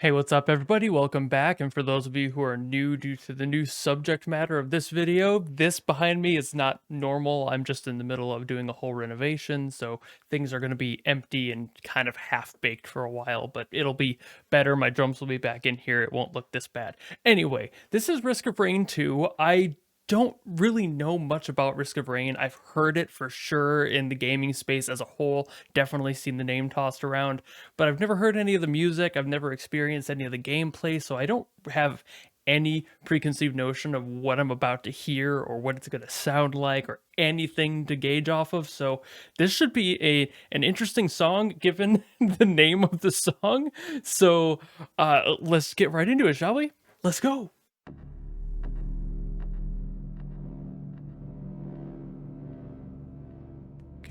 Hey, what's up everybody? Welcome back, and for those of you who are new due to the new subject matter of this video, this behind me is not normal. I'm just in the middle of doing a whole renovation, so things are going to be empty and kind of half-baked for a while, but it'll be better. My drums will be back in here. It won't look this bad. Anyway, this is Risk of Rain 2. I don't really know much about Risk of Rain. I've heard it for sure in the gaming space as a whole, definitely seen the name tossed around, but I've never heard any of the music, I've never experienced any of the gameplay, so I don't have any preconceived notion of what I'm about to hear or what it's going to sound like or anything to gauge off of. So this should be an interesting song given the name of the song. So let's get right into it, shall we? Let's go.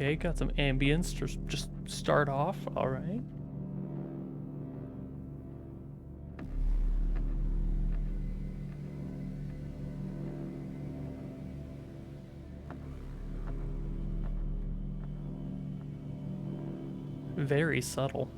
Okay, got some ambience to just start off. All right. Very subtle.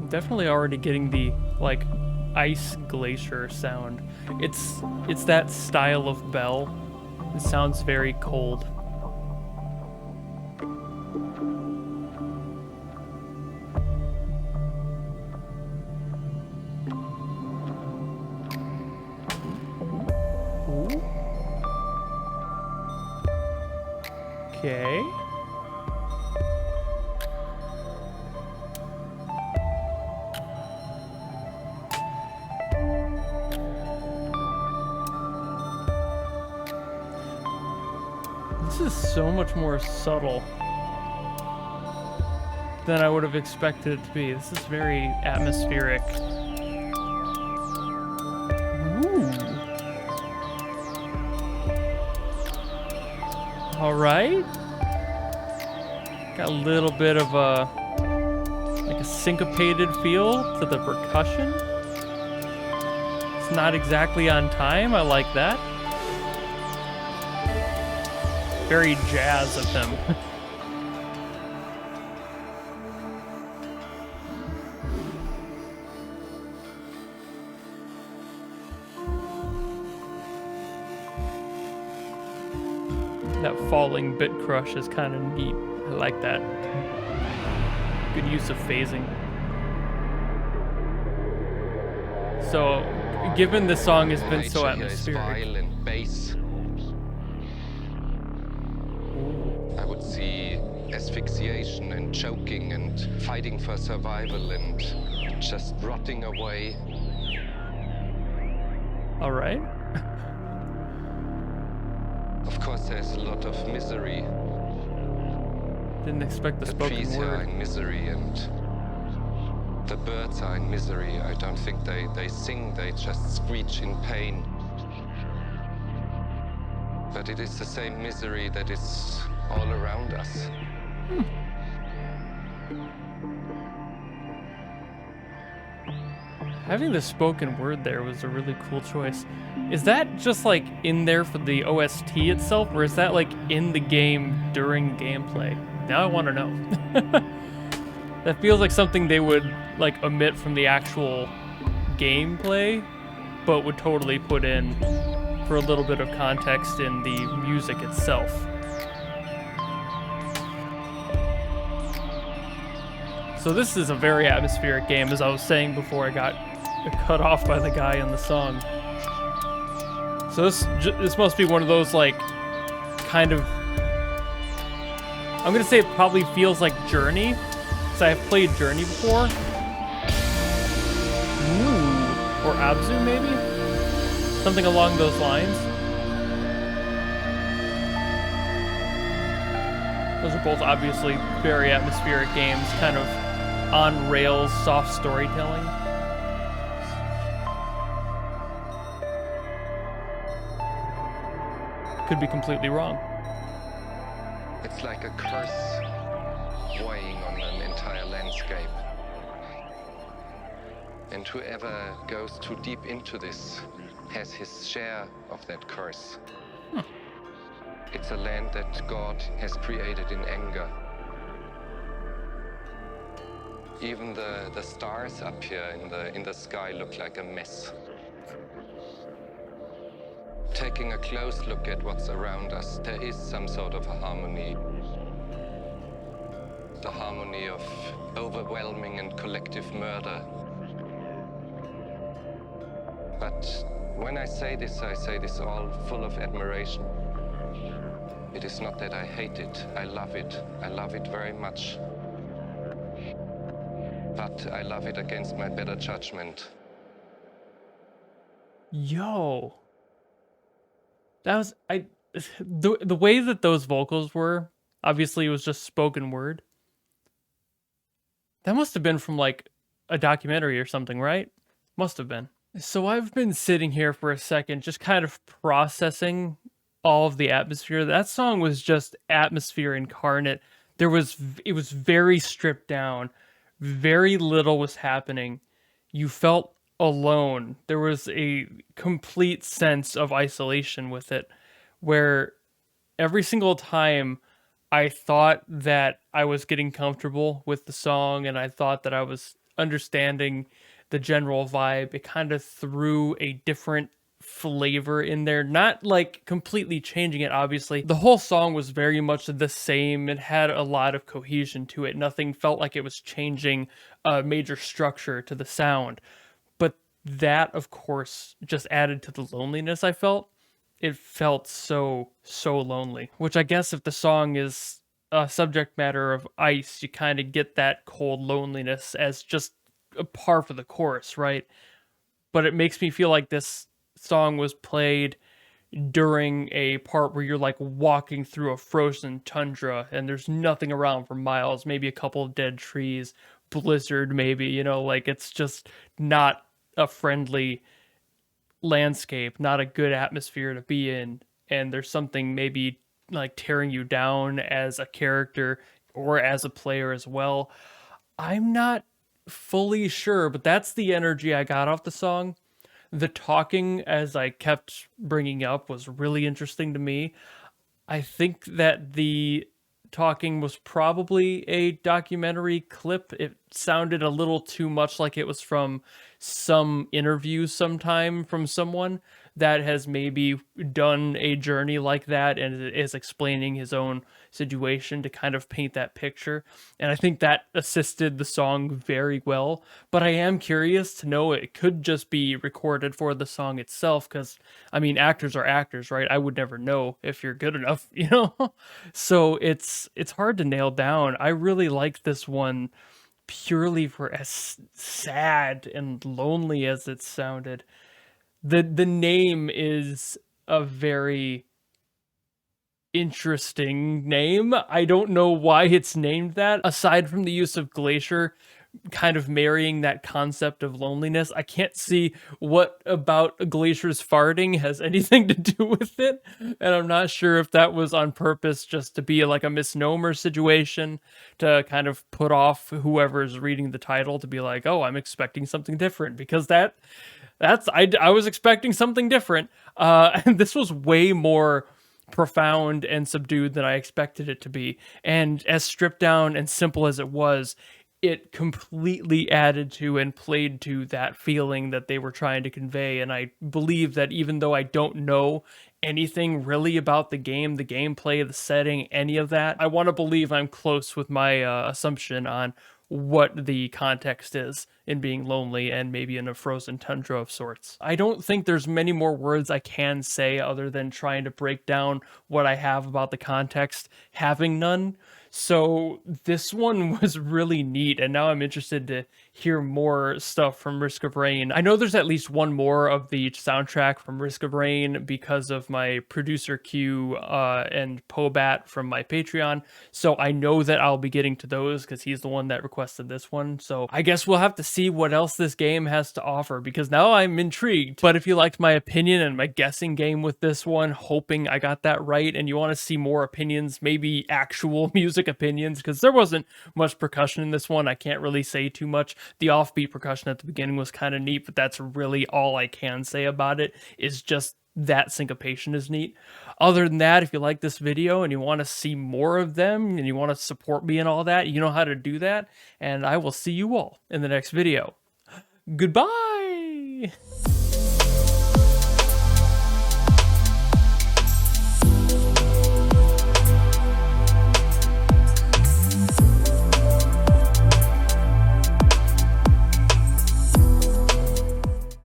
Definitely already getting the like ice glacier sound. It's that style of bell. It sounds very cold. Ooh. Okay. This is so much more subtle than I would have expected it to be. This is very atmospheric. Ooh. All right. Got a little bit of like a syncopated feel to the percussion. It's not exactly on time. I like that. Very jazz of him. That falling bit crush is kind of neat. I like that. Good use of phasing. So, given this song has been so atmospheric, I would see asphyxiation and choking and fighting for survival and just rotting away. All right. Of course, there's a lot of misery. Didn't expect the spoken trees word. are in misery and the birds are in misery. I don't think they sing, they just screech in pain. But it is the same misery that is all around us. Having the spoken word there was a really cool choice. Is that just like in there for the OST itself, or is that like in the game during gameplay? Now I want to know. That feels like something they would like omit from the actual gameplay, but would totally put in for a little bit of context in the music itself. So this is a very atmospheric game, as I was saying before I got cut off by the guy in the song. So this must be one of those like kind of, I'm gonna say it probably feels like Journey, because I have played Journey before. Ooh, or Abzu maybe? Something along those lines. Those are both obviously very atmospheric games, kind of on rails, soft storytelling. Could be completely wrong. It's like a curse weighing on an entire landscape. And whoever goes too deep into this has his share of that curse. It's a land that God has created in anger. Even the stars up here in the sky look like a mess. Taking a close look at what's around us, there is some sort of a harmony. The harmony of overwhelming and collective murder. But when I say this all full of admiration. It is not that I hate it, I love it. I love it very much. But I love it against my better judgment. Yo. That was the way that those vocals were, obviously it was just spoken word. That must have been from like a documentary or something, right? Must have been. So I've been sitting here for a second just kind of processing all of the atmosphere. That song was just atmosphere incarnate. It was very stripped down. Very little was happening. You felt alone. There was a complete sense of isolation with it, where every single time I thought that I was getting comfortable with the song and I thought that I was understanding the general vibe, it kind of threw a different flavor in there, not like completely changing it. Obviously the whole song was very much the same. It had a lot of cohesion to it. Nothing felt like it was changing a major structure to the sound, but that of course just added to the loneliness I felt. It felt so lonely, which I guess if the song is a subject matter of ice, you kind of get that cold loneliness as just a par for the course, right? But it makes me feel like this song was played during a part where you're like walking through a frozen tundra and there's nothing around for miles, maybe a couple of dead trees, blizzard maybe, you know, like it's just not a friendly landscape, not a good atmosphere to be in, and there's something maybe like tearing you down as a character or as a player as well. I'm not fully sure, but that's the energy I got off the song. The talking, as I kept bringing up, was really interesting to me. I think that the talking was probably a documentary clip. It sounded a little too much like it was from some interview sometime from someone that has maybe done a journey like that and is explaining his own situation to kind of paint that picture. And I think that assisted the song very well. But I am curious to know, it could just be recorded for the song itself, because I mean, actors are actors, right? I would never know if you're good enough, you know? So it's hard to nail down. I really like this one purely for as sad and lonely as it sounded. The name is a very interesting name. I don't know why it's named that. Aside from the use of Glacier kind of marrying that concept of loneliness, I can't see what about Glacier's farting has anything to do with it. And I'm not sure if that was on purpose just to be like a misnomer situation to kind of put off whoever's reading the title to be like, oh, I'm expecting something different, because I was expecting something different. And this was way more profound and subdued than I expected it to be. And as stripped down and simple as it was, it completely added to and played to that feeling that they were trying to convey. And I believe that even though I don't know anything really about the game, the gameplay, the setting, any of that, I want to believe I'm close with my assumption on what the context is in being lonely and maybe in a frozen tundra of sorts. I don't think there's many more words I can say other than trying to break down what I have about the context, having none. So this one was really neat, and now I'm interested to hear more stuff from Risk of Rain. I know there's at least one more of the soundtrack from Risk of Rain because of my producer Q and Pobat from my Patreon, so I know that I'll be getting to those because he's the one that requested this one. So I guess we'll have to see what else this game has to offer, because now I'm intrigued. But if you liked my opinion and my guessing game with this one, hoping I got that right, and you want to see more opinions, maybe actual music quick opinions because there wasn't much percussion in this one. I can't really say too much. The offbeat percussion at the beginning was kind of neat, but that's really all I can say about it, is just that syncopation is neat. Other than that, if you like this video and you want to see more of them and you want to support me and all that, you know how to do that. And I will see you all in the next video. Goodbye!